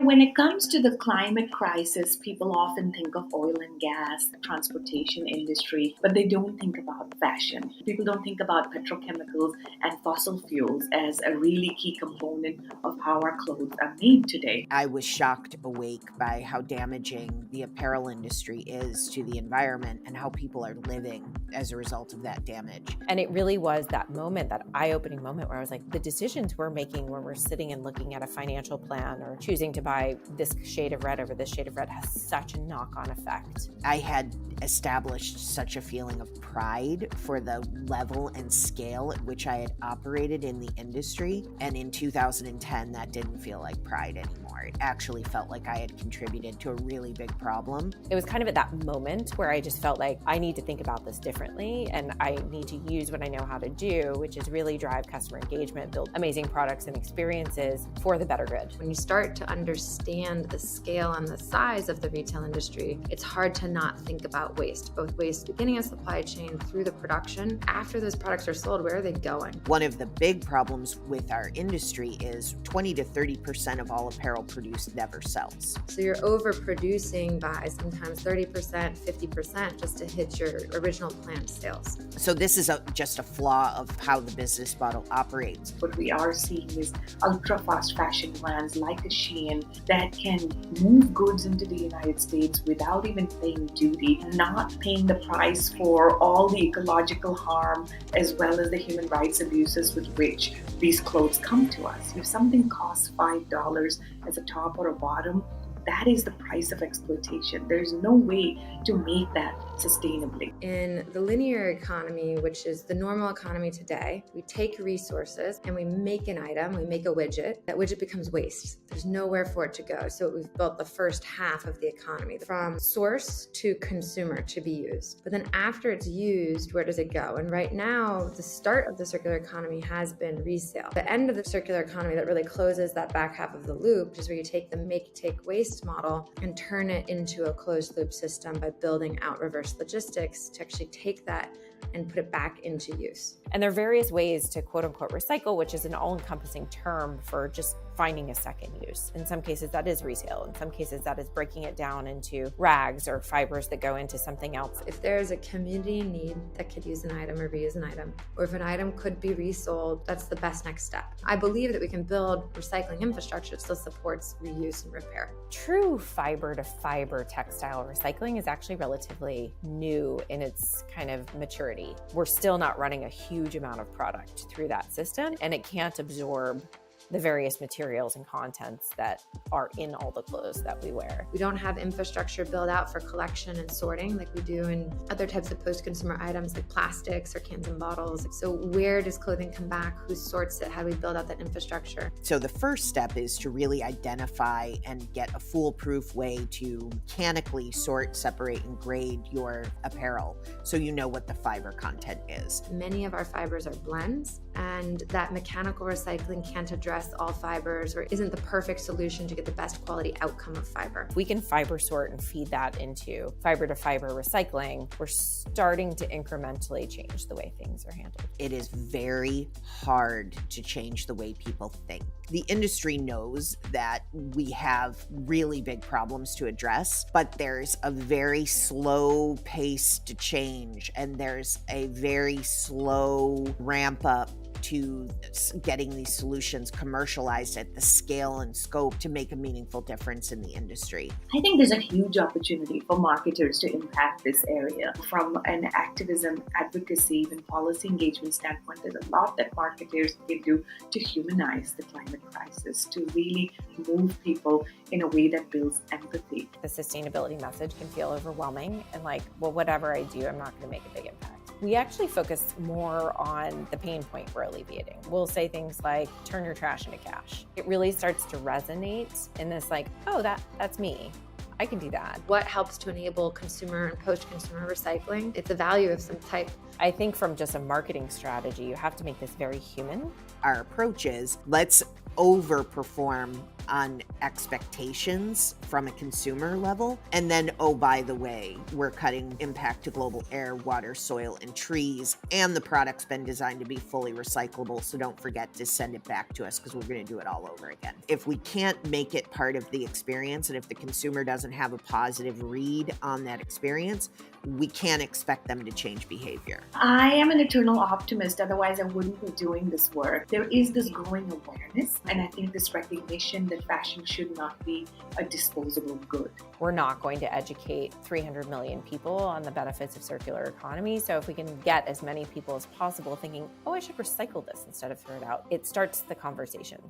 When it comes to the climate crisis, people often think of oil and gas, the transportation industry, but they don't think about fashion. People don't think about petrochemicals and fossil fuels as a really key component of how our clothes are made today. I was shocked awake by how damaging the apparel industry is to the environment and how people are living as a result of that damage. And it really was that moment, that eye-opening moment where I was like, the decisions we're making when we're sitting and looking at a financial plan or choosing to buy this shade of red over this shade of red has such a knock-on effect. I had established such a feeling of pride for the level and scale at which I had operated in the industry. And in 2010, that didn't feel like pride anymore. It actually felt like I had contributed to a really big problem. It was kind of at that moment where I just felt like I need to think about this differently, and I need to use what I know how to do, which is really drive customer engagement, build amazing products and experiences for the better good. When you start to understand the scale and the size of the retail industry, it's hard to not think about waste, both waste beginning of supply chain through the production. After those products are sold, where are they going? One of the big problems with our industry is 20 to 30% of all apparel produced never sells. So you're overproducing by sometimes 30%, 50% just to hit your original planned sales. So this is just a flaw of how the business model operates. What we are seeing is ultra-fast fashion brands like a Shein that can move goods into the United States without even paying duty, not paying the price for all the ecological harm as well as the human rights abuses with which these clothes come to us. If something costs $5 as a top or a bottom, that is the price of exploitation. There's no way to make that sustainably. In the linear economy, which is the normal economy today, we take resources and we make an item, we make a widget. That widget becomes waste. There's nowhere for it to go. So we've built the first half of the economy from source to consumer to be used. But then after it's used, where does it go? And right now, the start of the circular economy has been resale. The end of the circular economy that really closes that back half of the loop is where you take the make, take, waste model and turn it into a closed loop system by building out reverse logistics to actually take that and put it back into use. And there are various ways to quote unquote recycle, which is an all-encompassing term for just finding a second use. In some cases that is resale. In some cases that is breaking it down into rags or fibers that go into something else. If there's a community need that could use an item or reuse an item, or if an item could be resold, that's the best next step. I believe that we can build recycling infrastructure that still supports reuse and repair. True fiber to fiber textile recycling is actually relatively new in its kind of maturity. We're still not running a huge amount of product through that system, and it can't absorb the various materials and contents that are in all the clothes that we wear. We don't have infrastructure built out for collection and sorting like we do in other types of post-consumer items like plastics or cans and bottles. So where does clothing come back? Who sorts it? How do we build out that infrastructure? So the first step is to really identify and get a foolproof way to mechanically sort, separate, and grade your apparel so you know what the fiber content is. Many of our fibers are blends, and that mechanical recycling can't address all fibers or isn't the perfect solution to get the best quality outcome of fiber. We can fiber sort and feed that into fiber to fiber recycling. We're starting to incrementally change the way things are handled. It is very hard to change the way people think. The industry knows that we have really big problems to address, but there's a very slow pace to change, and there's a very slow ramp up to getting these solutions commercialized at the scale and scope to make a meaningful difference in the industry. I think there's a huge opportunity for marketers to impact this area. From an activism, advocacy, even policy engagement standpoint, there's a lot that marketers can do to humanize the climate crisis, to really move people in a way that builds empathy. The sustainability message can feel overwhelming and like, well, whatever I do, I'm not going to make a big impact. We actually focus more on the pain point we're alleviating. We'll say things like, turn your trash into cash. It really starts to resonate in this like, oh, that's me. I can do that. What helps to enable consumer and post-consumer recycling? It's a value of some type. I think from just a marketing strategy, you have to make this very human. Our approach is, let's overperform on expectations from a consumer level. And then, oh, by the way, we're cutting impact to global air, water, soil, and trees. And the product's been designed to be fully recyclable. So don't forget to send it back to us because we're going to do it all over again. If we can't make it part of the experience, and if the consumer doesn't have a positive read on that experience, we can't expect them to change behavior. I am an eternal optimist, otherwise I wouldn't be doing this work. There is this growing awareness, and I think this recognition that fashion should not be a disposable good. We're not going to educate 300 million people on the benefits of circular economy. So if we can get as many people as possible thinking, oh, I should recycle this instead of throw it out, it starts the conversation.